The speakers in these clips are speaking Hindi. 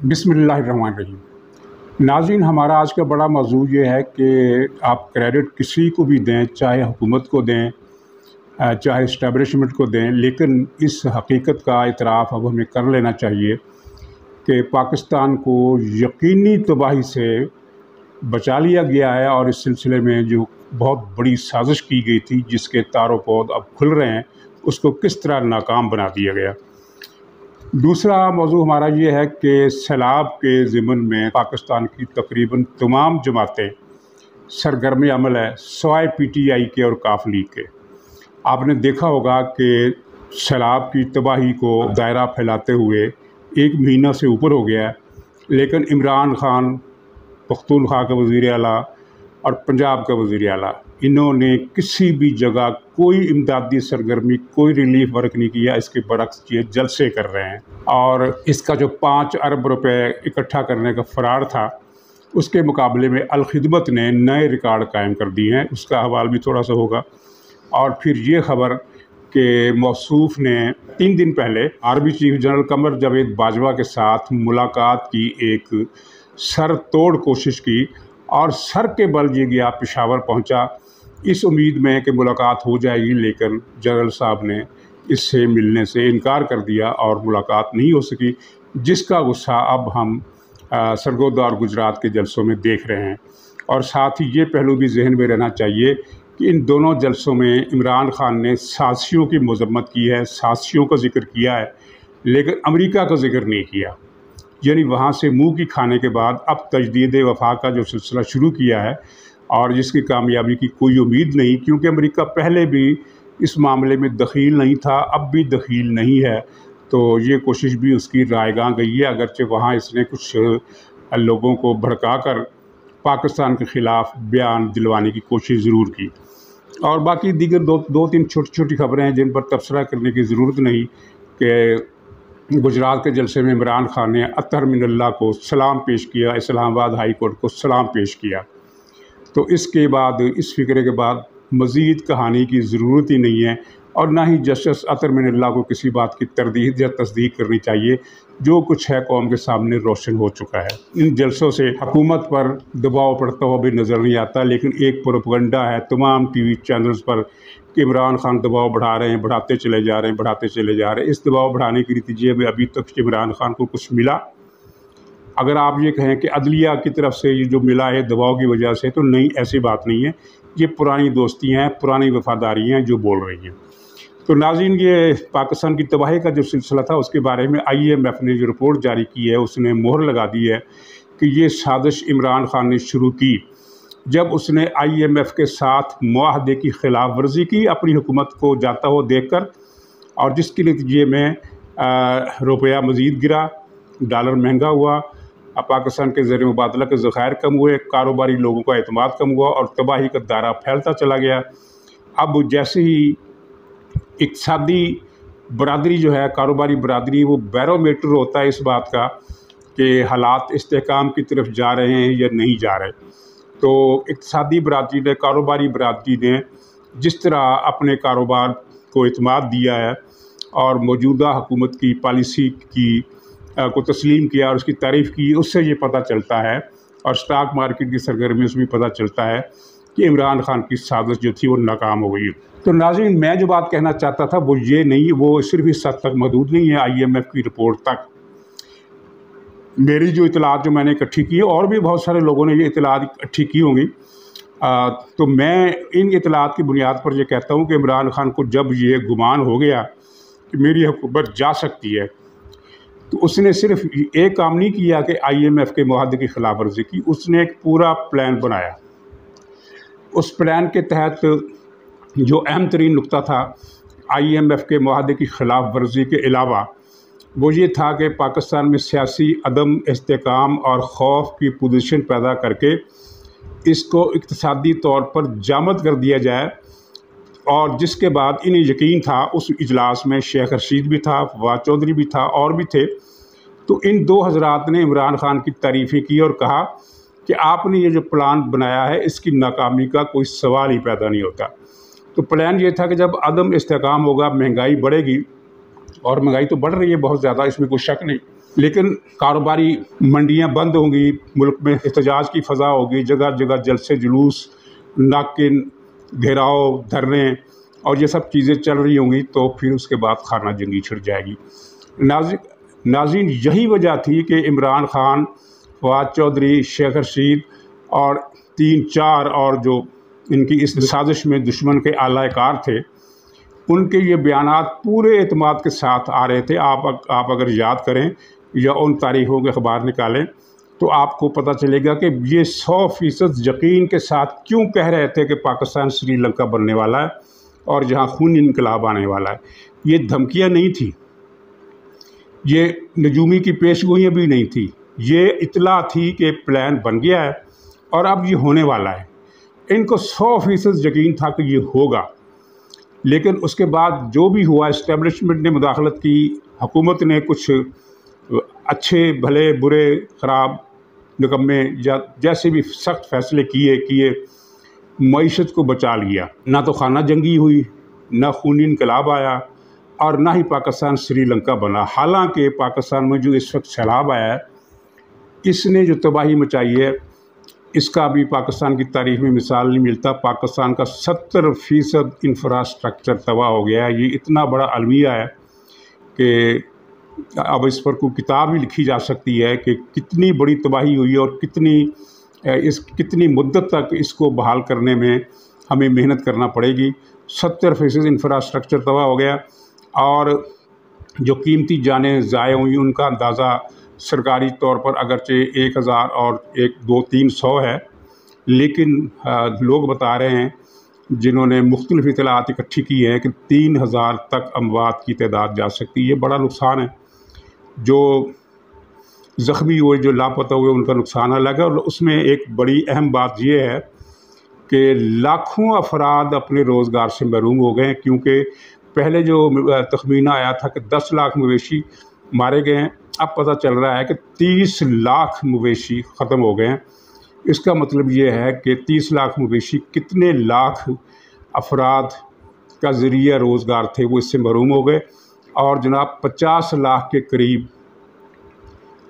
बिस्मिल्लाहिर्रहमानिर्रहीम। नाज़रीन, हमारा आज का बड़ा मौज़ू ये है कि आप क्रेडिट किसी को भी दें, चाहे हुकूमत को दें, चाहे इस्टेब्लिशमेंट को दें, लेकिन इस हकीकत का इतराफ़ अब हमें कर लेना चाहिए कि पाकिस्तान को यकीनी तबाही से बचा लिया गया है और इस सिलसिले में जो बहुत बड़ी साजिश की गई थी, जिसके तारों पोद अब खुल रहे हैं, उसको किस तरह नाकाम बना दिया गया। दूसरा मौजू हमारा ये है कि सैलाब के ज़िमन में पाकिस्तान की तकरीबन तमाम जमातें सरगर्म अमल है, सवाए PTI के और काफ लीग के। आपने देखा होगा कि सैलाब की तबाही को दायरा फैलाते हुए 1 महीना से ऊपर हो गया है, लेकिन इमरान खान, पख्तूनख्वा का वज़ीर आला और पंजाब का वज़ीर आला, इन्होंने किसी भी जगह कोई इमदादी सरगर्मी, कोई रिलीफ वर्क नहीं किया। इसके बरक्स ये जलसे कर रहे हैं। और इसका जो 5 अरब रुपए इकट्ठा करने का फ़रार था, उसके मुकाबले में अल-खिदमत ने नए रिकॉर्ड कायम कर दिए हैं। उसका हवाल भी थोड़ा सा होगा। और फिर ये ख़बर कि मौसूफ़ ने 3 दिन पहले army chief general Qamar Javed Bajwa के साथ मुलाकात की, एक सर तोड़ कोशिश की और सर के बल ये गया, पेशावर पहुंचा, इस उम्मीद में कि मुलाकात हो जाएगी, लेकिन जनरल साहब ने इससे मिलने से इनकार कर दिया और मुलाकात नहीं हो सकी, जिसका गुस्सा अब हम सरगोदा और गुजरात के जलसों में देख रहे हैं। और साथ ही ये पहलू भी जहन में रहना चाहिए कि इन दोनों जलसों में इमरान खान ने साजिशों की मजम्मत की है, साजिशों का जिक्र किया है, लेकिन अमेरिका का जिक्र नहीं किया। यानी वहाँ से मुंह की खाने के बाद अब तजदीद वफा का जो सिलसिला शुरू किया है और जिसकी कामयाबी की कोई उम्मीद नहीं, क्योंकि अमेरिका पहले भी इस मामले में दखील नहीं था, अब भी दखील नहीं है। तो ये कोशिश भी उसकी रायगां गई है, अगरचे वहाँ इसने कुछ लोगों को भड़का कर पाकिस्तान के ख़िलाफ़ बयान दिलवाने की कोशिश ज़रूर की। और बाकी दीगर दो तीन छोटी छोटी खबरें हैं जिन पर तबसरा करने की ज़रूरत नहीं कि गुजरात के जलसे में इमरान खान ने अतहर मिनल्लाह को सलाम पेश किया, इस्लामाबाद हाई कोर्ट को सलाम पेश किया। तो इसके बाद, इस फ़िक्रे के बाद मज़ीद कहानी की ज़रूरत ही नहीं है और ना ही जस्टिस अतहर मिनल्लाह को किसी बात की तरदीद या तस्दीक करनी चाहिए। जो कुछ है कौम के सामने रोशन हो चुका है। इन जलसों से हुकूमत पर दबाव पड़ता हुआ भी नज़र नहीं आता, लेकिन एक प्रोपेगेंडा है तमाम TV चैनल्स पर कि इमरान खान दबाव बढ़ा रहे हैं, बढ़ाते चले जा रहे हैं, बढ़ाते चले जा रहे हैं। इस दबाव बढ़ाने के नतीजे में अभी तक इमरान खान को कुछ मिला, अगर आप ये कहें कि अदलिया की तरफ से ये जो मिला है दबाव की वजह से, तो नहीं, ऐसी बात नहीं है। ये पुरानी दोस्ती हैं, पुरानी वफादारी हैं जो बोल रही हैं। तो नाज़रीन, ये पाकिस्तान की तबाही का जो सिलसिला था उसके बारे में IMF ने जो रिपोर्ट जारी की है, उसने मोहर लगा दी है कि ये साजिश इमरान खान ने शुरू की जब उसने IMF के साथ मुआहदे की खिलाफ वर्जी की, अपनी हुकूमत को जाता हुआ देख कर, और जिसके नतीजे में रुपया मज़ीद गिरा, डॉलर महंगा हुआ, पाकिस्तान के ज़र मुबादला के ज़खायर कम हुए, कारोबारी लोगों का एतमाद कम हुआ और तबाही का दायरा फैलता चला गया। अब जैसे ही इक़्तिसादी बरादरी जो है, कारोबारी बरादरी, वो बैरोमीटर होता है इस बात का कि हालात इस्तेहकाम की तरफ जा रहे हैं या नहीं जा रहे। तो इक़्तिसादी बरादरी ने, कारोबारी बरादरी ने जिस तरह अपने कारोबार को एतमाद दिया है और मौजूदा हुकूमत की पॉलिसी की को तस्लीम किया और उसकी तारीफ़ की, उससे ये पता चलता है, और स्टॉक मार्केट की सरगर्मी से भी पता चलता है कि इमरान खान की साजिश जो थी वो नाकाम हो गई। तो नाज़रीन, मैं जो बात कहना चाहता था वो ये नहीं, वो सिर्फ इस हद तक महदूद नहीं है IMF की रिपोर्ट तक। मेरी जो इतलात जो मैंने इकट्ठी की है, और भी बहुत सारे लोगों ने ये इतलात इकट्ठी की होंगी, तो मैं इन इतलात की बुनियाद पर ये कहता हूँ कि इमरान खान को जब ये गुमान हो गया कि मेरी हुकूमत जा सकती है, तो उसने सिर्फ एक काम नहीं किया कि IMF के मुआहदे की खिलाफ वर्जी की, उसने एक पूरा प्लान बनाया। उस प्लान के तहत जो अहम तरीन नुकता था IMF के मुआहदे की खिलाफ वर्जी के अलावा, वो ये था कि पाकिस्तान में सियासी अदम इस्तेहकाम और खौफ की पोजीशन पैदा करके इसको इक़्तिसादी तौर पर जामद कर दिया जाए। और जिसके बाद इन्हें यकीन था, उस इजलास में शेख रशीद भी था, फवाद चौधरी भी था और भी थे, तो इन 2 हज़रात ने इमरान खान की तारीफ़ें की और कहा कि आपने ये जो प्लान बनाया है इसकी नाकामी का कोई सवाल ही पैदा नहीं होता। तो प्लान ये था कि जब अदम इस्तेहकाम होगा, महंगाई बढ़ेगी, और महंगाई तो बढ़ रही है बहुत ज़्यादा, इसमें कोई शक नहीं, लेकिन कारोबारी मंडियां बंद होंगी, मुल्क में एहतजाज की फ़ज़ा होगी, जगह जगह जलसे जुलूस, नाके घेराव, धरने और ये सब चीज़ें चल रही होंगी, तो फिर उसके बाद खाना जंगी छिड़ जाएगी। नाज़रीन, यही वजह थी कि इमरान खान, फवाद चौधरी, शेख रशीद और 3-4 और जो इनकी इस साजिश में दुश्मन के आला-कार थे, उनके ये बयानात पूरे एतमाद के साथ आ रहे थे। आप अगर याद करें या उन तारीखों के अखबार निकालें तो आपको पता चलेगा कि ये 100% यकीन के साथ क्यों कह रहे थे कि पाकिस्तान श्रीलंका बनने वाला है और जहां खूनी इनकलाब आने वाला है। ये धमकियां नहीं थी, ये नजूमी की पेशगोइयाँ भी नहीं थी, ये इतला थी कि प्लान बन गया है और अब ये होने वाला है। इनको 100% यकीन था कि ये होगा। लेकिन उसके बाद जो भी हुआ, इस्टेब्लिशमेंट ने मुदाखलत की, हुकूमत ने कुछ अच्छे भले बुरे ख़राब निकम्मे या जैसे भी सख्त फैसले किए, मईशत को बचा लिया। ना तो खाना जंगी हुई, ना खूनी इनकलाब आया और ना ही पाकिस्तान श्रीलंका बना। हालांकि पाकिस्तान में जो इस वक्त सैलाब आया है, इसने जो तबाही मचाई है, इसका भी पाकिस्तान की तारीख में मिसाल नहीं मिलता। पाकिस्तान का 70% इंफ्रास्ट्रक्चर तबाह हो गया है। ये इतना बड़ा अलमिया है कि अब इस पर कोई किताब ही लिखी जा सकती है कि कितनी बड़ी तबाही हुई और कितनी मुद्दत तक इसको बहाल करने में हमें मेहनत करना पड़ेगी। 70% इंफ्रास्ट्रक्चर तबाह हो गया और जो कीमती जानें ज़ाय हुई, उनका अंदाज़ा सरकारी तौर पर अगरचे 1000 और 1-2-300 है, लेकिन लोग बता रहे हैं जिन्होंने मुख्तलिफ इतलात इकट्ठी की है कि 3000 तक अमवात की तादाद जा सकती है। ये बड़ा नुकसान है। जो ज़ख्मी हुए, जो लापता हुए, उनका नुकसान अलग है। और उसमें एक बड़ी अहम बात यह है कि लाखों अफराद अपने रोज़गार से महरूम हो गए हैं, क्योंकि पहले जो तखमीना आया था कि 10 लाख मवेशी मारे गए हैं, अब पता चल रहा है कि 30 लाख मवेशी ख़त्म हो गए हैं। इसका मतलब ये है कि 30 लाख मवेशी कितने लाख अफराद का ज़रिया रोज़गार थे, वो इससे महरूम हो गए। और जनाब 50 लाख के करीब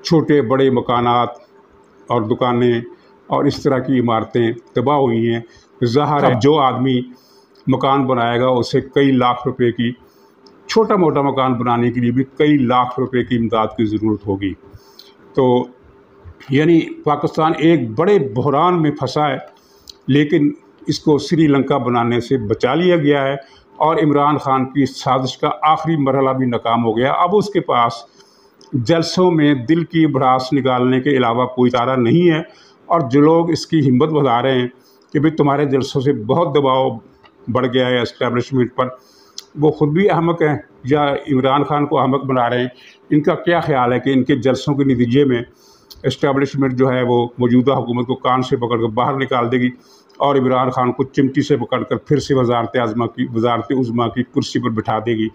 छोटे बड़े मकानात और दुकानें और इस तरह की इमारतें तबाह हुई हैं। ज़ाहिर है जो आदमी मकान बनाएगा उसे कई लाख रुपए की, छोटा मोटा मकान बनाने के लिए भी कई लाख रुपए की इमदाद की ज़रूरत होगी। तो यानी पाकिस्तान एक बड़े बहरान में फंसा है, लेकिन इसको श्रीलंका बनाने से बचा लिया गया है और इमरान खान की साजिश का आखिरी मरहला भी नाकाम हो गया। अब उसके पास जलसों में दिल की भड़ास निकालने के अलावा कोई चारा नहीं है। और जो लोग इसकी हिम्मत बढ़ा रहे हैं कि भाई तुम्हारे जलसों से बहुत दबाव बढ़ गया है इस्टेब्लिशमेंट पर, वो ख़ुद भी अहमक हैं या इमरान खान को अहमक बना रहे हैं। इनका क्या ख्याल है कि इनके जलसों के नतीजे में इस्टेब्लिशमेंट जो है वो मौजूदा हुकूमत को कान से पकड़ कर बाहर निकाल देगी और इमरान खान को चिमटी से पकड़ कर फिर से वज़ारत उज़्मा की कुर्सी पर बिठा देगी।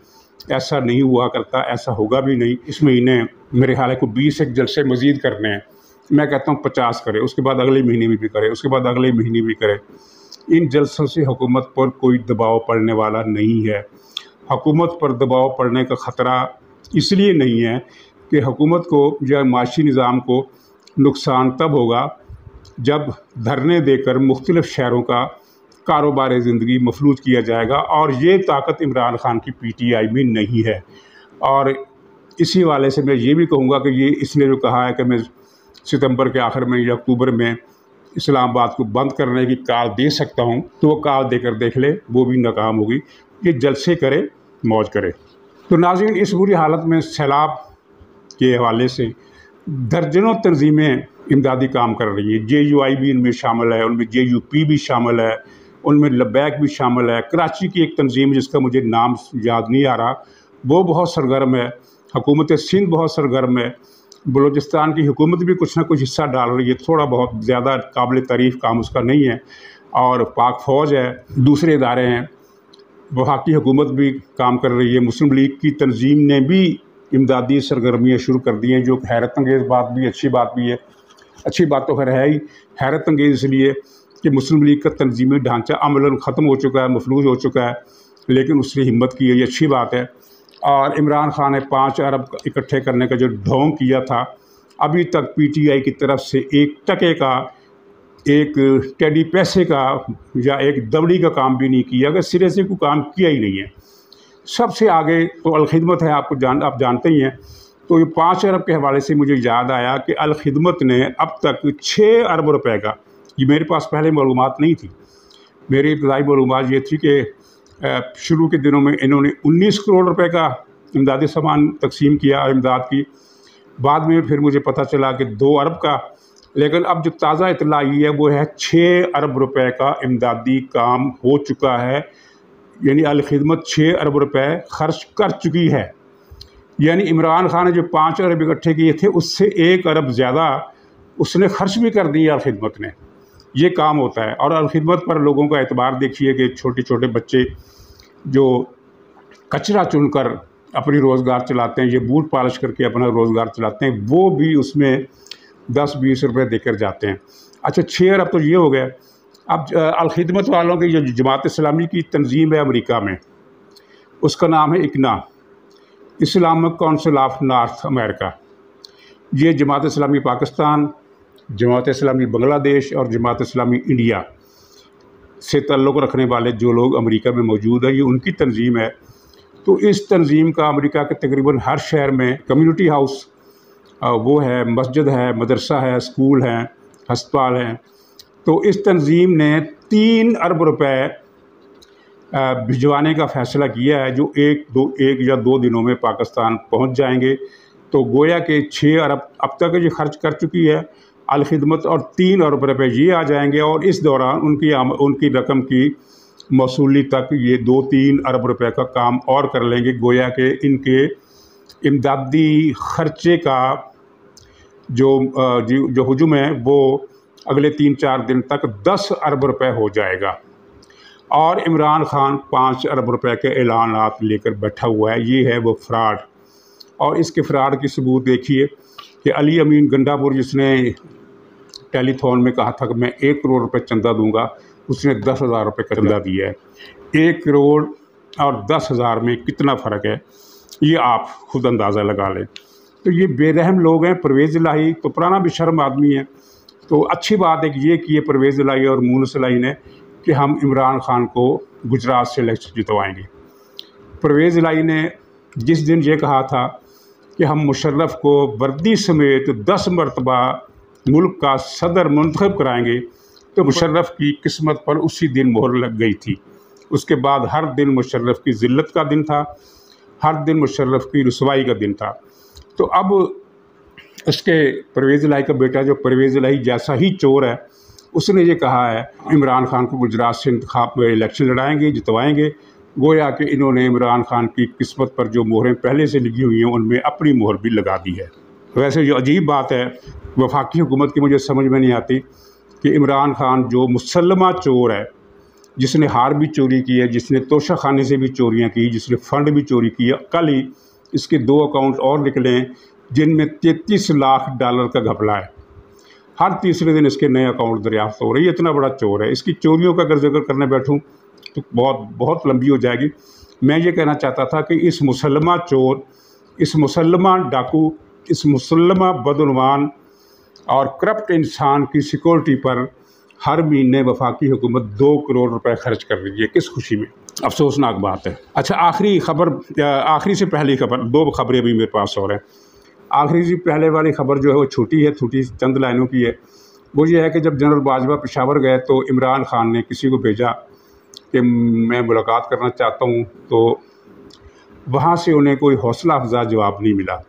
ऐसा नहीं हुआ करता, ऐसा होगा भी नहीं। इस महीने मेरे ख्याल है को 20 एक जलसे मज़ीद करने हैं। मैं कहता हूँ 50 करे, उसके बाद अगले महीने में भी करे, उसके बाद अगले महीने भी करे। इन जलसों से हुकूमत पर कोई दबाव पड़ने वाला नहीं है। हुकूमत पर दबाव पड़ने का ख़तरा इसलिए नहीं है कि हुकूमत को या माशी निज़ाम को नुकसान तब होगा जब धरने देकर मुख्तलिफ़ शहरों का कारोबार ज़िंदगी मफलूज किया जाएगा, और ये ताकत इमरान खान की PTI में नहीं है। और इसी वाले से मैं ये भी कहूँगा कि ये इसने जो कहा है कि मैं सितंबर के आखिर में या अक्टूबर में इस्लामाबाद को बंद करने की कॉल दे सकता हूँ, तो वो कॉल देकर देख ले, वो भी नाकाम होगी। ये जलसे करे, मौज करे। तो नाज़रीन, इस बुरी हालत में सैलाब के हवाले से दर्जनों तंजीमें इमदादी काम कर रही हैं। JUI भी इनमें शामिल है, उनमें JUP भी शामिल है, उनमें लबैक भी शामिल है। कराची की एक तंजीम जिसका मुझे नाम याद नहीं आ रहा, वो बहुत सरगर्म है। हुकूमत सिंध बहुत सरगर्म है। बलूचिस्तान की हुकूमत भी कुछ ना कुछ हिस्सा डाल रही है, थोड़ा बहुत, ज़्यादा काबिल तारीफ़ काम उसका नहीं है। और पाक फ़ौज है, दूसरे इदारे हैं, वफाकी हुकूमत भी काम कर रही है। मुस्लिम लीग की तंजीम ने भी इमदादी सरगर्मियाँ शुरू कर दी हैं, जो हैरत अंगेज़ बात भी, अच्छी बात भी है। अच्छी बात तो खैर है ही, हैरत अंगेज़ इसलिए कि मुस्लिम लीग का तंजीमी ढांचा अमलन ख़त्म हो चुका है, मफलूज हो चुका है, लेकिन उसने हिम्मत की है, ये अच्छी बात है। और इमरान खान ने 5 अरब इकट्ठे करने का जो ढोंग किया था, अभी तक पीटीआई की तरफ से 1 टके का, एक टेडी पैसे का या एक दवड़ी का काम भी नहीं किया, अगर सिरे से कोई काम किया ही नहीं है। सबसे आगे तो अलखिदमत है, आप जानते ही हैं। तो ये 5 अरब के हवाले से मुझे याद आया कि अलखिदमत ने अब तक 6 अरब रुपए का, ये मेरे पास पहले मालूमात नहीं थी, मेरी इब्तदाई मालूमात ये थी कि शुरू के दिनों में इन्होंने 19 करोड़ रुपए का इमदादी सामान तकसीम किया इमदाद की। बाद में फिर मुझे पता चला कि 2 अरब का, लेकिन अब जो ताज़ा इतला आई है वो है 6 अरब रुपए का इमदादी काम हो चुका है। यानी अलखिदमत 6 अरब रुपए खर्च कर चुकी है। यानी इमरान खान ने जो 5 अरब इकट्ठे किए थे उससे 1 अरब ज़्यादा उसने खर्च भी कर दिया अलखिदमत ने। ये काम होता है। और अलखिदमत पर लोगों का एतबार देखिए कि छोटे छोटे बच्चे जो कचरा चुनकर अपनी रोज़गार चलाते हैं, ये बूट पॉलिश करके अपना रोज़गार चलाते हैं, वो भी उसमें 10-20 रुपये देकर जाते हैं। अच्छा, 6 अरब तो ये हो गया। अब अलखिदमत वालों की जो जमात इस्लामी की तंजीम है अमेरिका में, उसका नाम है ICNA, Islamic Council of North America. ये जमात इस्लामी पाकिस्तान, जमात इस्लामी बांग्लादेश और जमात इस्लामी इंडिया से ताल्लुक़ रखने वाले जो लोग अमेरिका में मौजूद हैं, ये उनकी तंजीम है। तो इस तंजीम का अमेरिका के तकरीबन हर शहर में कम्युनिटी हाउस वो है, मस्जिद है, मदरसा है, स्कूल हैं, हस्पताल हैं। तो इस तंजीम ने 3 अरब रुपए भिजवाने का फ़ैसला किया है, जो 1 या 2 दिनों में पाकिस्तान पहुंच जाएंगे। तो गोया के 6 अरब अब तक ये खर्च कर चुकी है अलखिदमत, और 3 अरब रुपये ये आ जाएंगे, और इस दौरान उनकी रकम की मसूली तक ये 2-3 अरब रुपये का काम और कर लेंगे। गोया के इनके इमदादी ख़र्चे का जो हुजूम है वो अगले 3-4 दिन तक 10 अरब रुपये हो जाएगा। और इमरान खान 5 अरब रुपए के ऐलानात लेकर बैठा हुआ है। ये है वो फ्रॉड। और इसके फ्रॉड की सबूत देखिए कि अली अमीन गंडापुर, जिसने टेलीथॉन में कहा था कि मैं 1 करोड़ रुपए चंदा दूंगा, उसने 10,000 रुपये का चंदा दिया है। 1 करोड़ और 10,000 में कितना फ़र्क है, ये आप खुद अंदाज़ा लगा लें। तो ये बेरहम लोग हैं। परवेज़ इलाही तो पुराना बेशर्म आदमी है। तो अच्छी बात है कि ये किए परवेज़ इलाही और मूनस इलाही ने कि हम इमरान खान को गुजरात से इलेक्शन जितवाएंगे। परवेज़ इलाही ने जिस दिन ये कहा था कि हम मुशर्रफ को वर्दी समेत 10 मरतबा मुल्क का सदर मुंतखब कराएंगे, तो मुशर्रफ की किस्मत पर उसी दिन मोहर लग गई थी। उसके बाद हर दिन मुशर्रफ की ज़िल्लत का दिन था, हर दिन मुशर्रफ की रुसवाई का दिन था। तो अब उसके परवेज़ इलाही का बेटा, जो परवेज़ इलाही जैसा ही चोर है, उसने ये कहा है इमरान खान को गुजरात से इंतखाब में इलेक्शन लड़ाएंगे, जितवाएंगे। गोया कि इन्होंने इमरान खान की किस्मत पर जो मोहरें पहले से लगी हुई हैं उनमें अपनी मोहर भी लगा दी है। वैसे जो अजीब बात है वफाकी हुकूमत की, मुझे समझ में नहीं आती कि इमरान खान जो मुसल्लमा चोर है, जिसने हार भी चोरी की है, जिसने तोशा खाने से भी चोरियाँ की, जिसने फ़ंड भी चोरी किया, कल ही इसके 2 अकाउंट और निकले हैं जिनमें 33 लाख डॉलर का घपला है। हर तीसरे दिन इसके नए अकाउंट दरियाफ्त हो रही है। इतना बड़ा चोर है। इसकी चोरियों का अगर जिक्र करने बैठूं तो बहुत लंबी हो जाएगी। मैं ये कहना चाहता था कि इस मुसल्लमा चोर, इस मुसल्लमा डाकू, इस मुसल्लमा बदउनवान और करप्ट इंसान की सिक्योरिटी पर हर महीने वफाकी हुकूमत 2 करोड़ रुपए खर्च कर रही है। किस खुशी में? अफसोसनाक बात है। अच्छा, आखिरी से पहली खबर, 2 खबरें भी मेरे पास और हैं। आखिरी से पहले वाली खबर जो है वो छोटी है, छोटी चंद लाइनों की है। वो ये है कि जब जनरल बाजवा पेशावर गए तो इमरान खान ने किसी को भेजा कि मैं मुलाकात करना चाहता हूँ, तो वहाँ से उन्हें कोई हौसला अफजा जवाब नहीं मिला।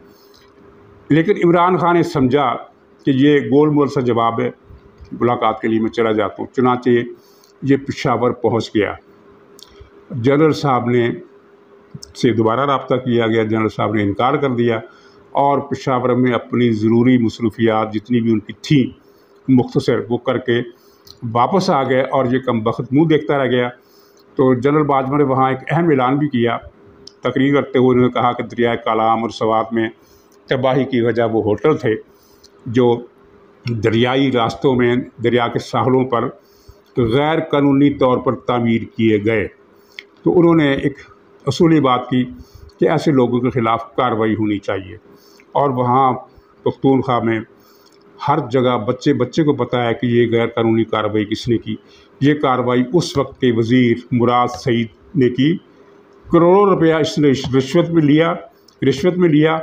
लेकिन इमरान खान ने समझा कि ये गोल मोल सा जवाब है, मुलाकात के लिए मैं चला जाता हूँ। चुनांचे ये पेशावर पहुँच गया। जनरल साहब ने से दोबारा रब्ता किया गया, जनरल साहब ने इनकार कर दिया और पेशावर में अपनी ज़रूरी मसरूफियात जितनी भी उनकी थी मुख्तसर वो करके वापस आ गए और ये कमबख्त मुँह देखता रह गया। तो जनरल बाजवा ने वहाँ एक अहम ऐलान भी किया। तकरीर करते हुए उन्होंने कहा कि दरियाए कालाम और सवात में तबाही की वजह वो होटल थे जो दरियाई रास्तों में दरिया के साहलों पर गैर कानूनी तौर पर तामीर किए गए। तो उन्होंने एक असूली बात की कि ऐसे लोगों के ख़िलाफ़ कार्रवाई होनी चाहिए। और वहाँ पख्तूनख्वा में हर जगह बच्चे बच्चे को पता है कि ये गैर कानूनी कार्रवाई किसने की। ये कार्रवाई उस वक्त के वज़ीर मुराद सईद ने की। करोड़ों रुपया इसने रिश्वत में लिया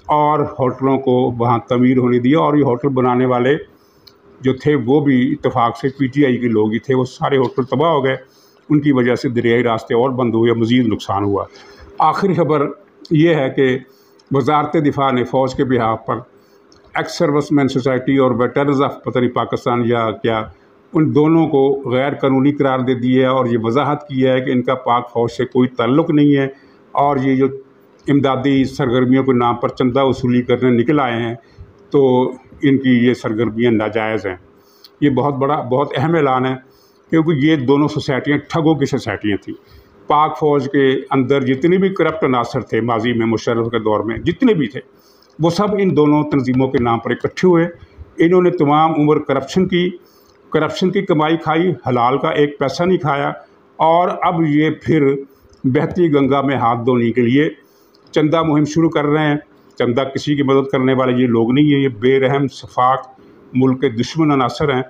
और होटलों को वहाँ तमीर होने दिया। और ये होटल बनाने वाले जो थे वो भी इत्तेफाक से पीटीआई के लोग ही थे। वो सारे होटल तबाह हो गए, उनकी वजह से दरियाई रास्ते और बंद हुए, मज़ीद नुकसान हुआ। आखिरी खबर ये है कि वज़ारत दिफा ने फ़ौज के बिहाफ पर एक्स सर्विसमैन सोसाइटी और वेटरन्स ऑफ पता नहीं पाकिस्तान या क्या, उन दोनों को गैर कानूनी करार दे दिया है और ये वजाहत की है कि इनका पाक फ़ौज से कोई ताल्लुक़ नहीं है और ये जो इमदादी सरगर्मियों के नाम पर चंदा वसूली करने निकल आए हैं तो इनकी ये सरगर्मियाँ नाजायज़ हैं। ये बहुत अहम ऐलान है क्योंकि ये दोनों सोसाइटियाँ ठगों की सोसाइटियाँ थी। पाक फ़ौज के अंदर जितने भी करप्ट अनासर थे माजी में, मुशर्रफ के दौर में जितने भी थे, वो सब इन दोनों तंजीमों के नाम पर इकट्ठे हुए। इन्होंने तमाम उम्र करप्शन की कमाई खाई, हलाल का एक पैसा नहीं खाया। और अब ये फिर बहती गंगा में हाथ धोने के लिए चंदा मुहिम शुरू कर रहे हैं। चंदा किसी की मदद करने वाले ये लोग नहीं है, ये बेरहम सफाक मुल्क के दुश्मन अनासर हैं।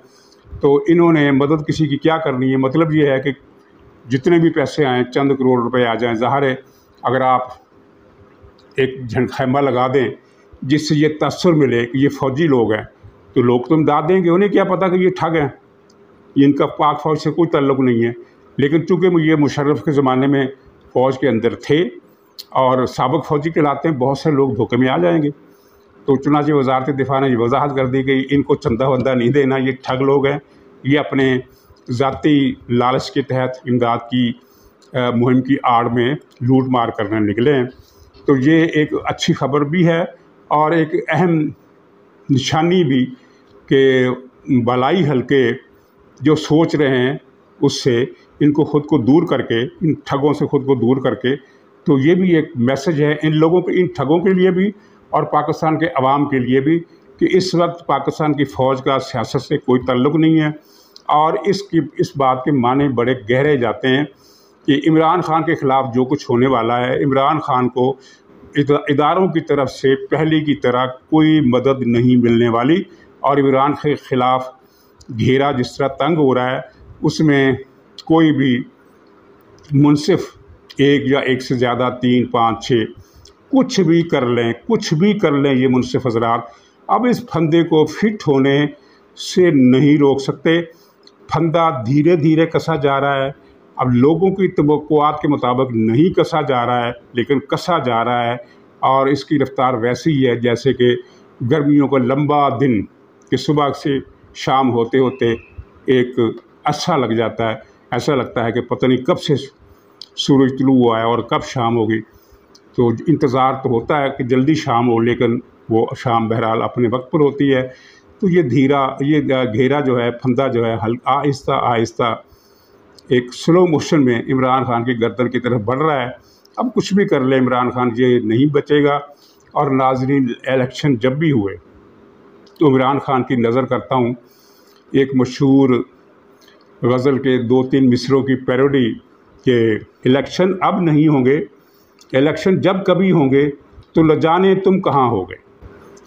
तो इन्होंने मदद किसी की क्या करनी है। मतलब ये है कि जितने भी पैसे आएँ, चंद करोड़ रुपए आ जाएँ, ज़ाहिर है अगर आप एक झंडखैमा लगा दें जिससे ये तसर मिले कि ये फ़ौजी लोग हैं, तो लोग तो इमदाद देंगे। उन्हें क्या पता कि ये ठग हैं, इनका पाक फ़ौज से कोई ताल्लुक़ नहीं है। लेकिन चूँकि ये मुशर्रफ के ज़माने में फ़ौज के अंदर थे और साबिक़ फ़ौजी कहलाते हैं, बहुत से लोग धोखे में आ जाएंगे। तो चुनांचे वज़ारत दिफा ने ये वजाहत कर दी कि इनको चंदा वंदा नहीं देना, ये ठग लोग हैं, ये अपने ज़ाती लालच के तहत इमदाद की मुहिम की आड़ में लूट मार करने निकले हैं। तो ये एक अच्छी खबर भी है और एक अहम निशानी भी कि भलाई हल्के जो सोच रहे हैं उससे इनको ख़ुद को दूर करके, इन ठगों से ख़ुद को दूर करके, तो ये भी एक मैसेज है इन लोगों के, इन ठगों के लिए भी और पाकिस्तान के अवाम के लिए भी कि इस वक्त पाकिस्तान की फ़ौज का सियासत से कोई ताल्लुक़ नहीं है। और इस बात के माने बड़े गहरे जाते हैं कि इमरान ख़ान के ख़िलाफ़ जो कुछ होने वाला है, इमरान ख़ान को इदारों की तरफ से पहले की तरह कोई मदद नहीं मिलने वाली। और इमरान के ख़िलाफ़ घेरा जिस तरह तंग हो रहा है उसमें कोई भी मुनसिफ एक या एक से ज़्यादा 3, 5, 6 कुछ भी कर लें ये मुनसिफ हज़रात अब इस फंदे को फिट होने से नहीं रोक सकते। फंदा धीरे धीरे कसा जा रहा है। अब लोगों की तवक्कुआत के मुताबिक नहीं कसा जा रहा है, लेकिन कसा जा रहा है और इसकी रफ्तार वैसी ही है जैसे कि गर्मियों का लंबा दिन कि सुबह से शाम होते होते एक अच्छा लग जाता है। ऐसा लगता है कि पता नहीं कब से सूरज तुलू हुआ है और कब शाम होगी। तो इंतज़ार तो होता है कि जल्दी शाम हो, लेकिन वो शाम बहरहाल अपने वक्त पर होती है। तो ये घेरा जो है, फंदा जो है, आहिस्ता आहिस्ता एक स्लो मोशन में इमरान ख़ान की गर्दन की तरफ बढ़ रहा है। अब कुछ भी कर ले इमरान ख़ान, ये नहीं बचेगा। और नाज़रीन, इलेक्शन जब भी हुए तो इमरान ख़ान की नज़र करता हूँ एक मशहूर गज़ल के 2-3 मिसरों की पैरोडी के इलेक्शन अब नहीं होंगे, इलेक्शन जब कभी होंगे तो न जाने तुम कहाँ होगे।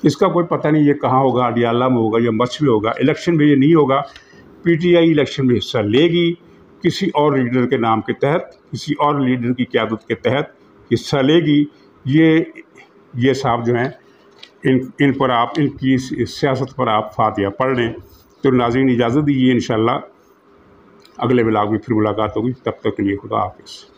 इसका कोई पता नहीं ये कहाँ होगा, अडियाला में होगा या मच्छ में होगा। इलेक्शन में ये नहीं होगा। पीटीआई इलेक्शन में हिस्सा लेगी किसी और लीडर के नाम के तहत, किसी और लीडर की क़यादत के तहत हिस्सा लेगी। ये साहब जो हैं इन पर आप, इनकी सियासत पर आप फातिहा पढ़ लें। तो नाज़रीन, इजाज़त दीजिए, इंशाअल्लाह अगले व्लॉग में फिर मुलाकात होगी। तब तक के लिए खुदा हाफ़िज़।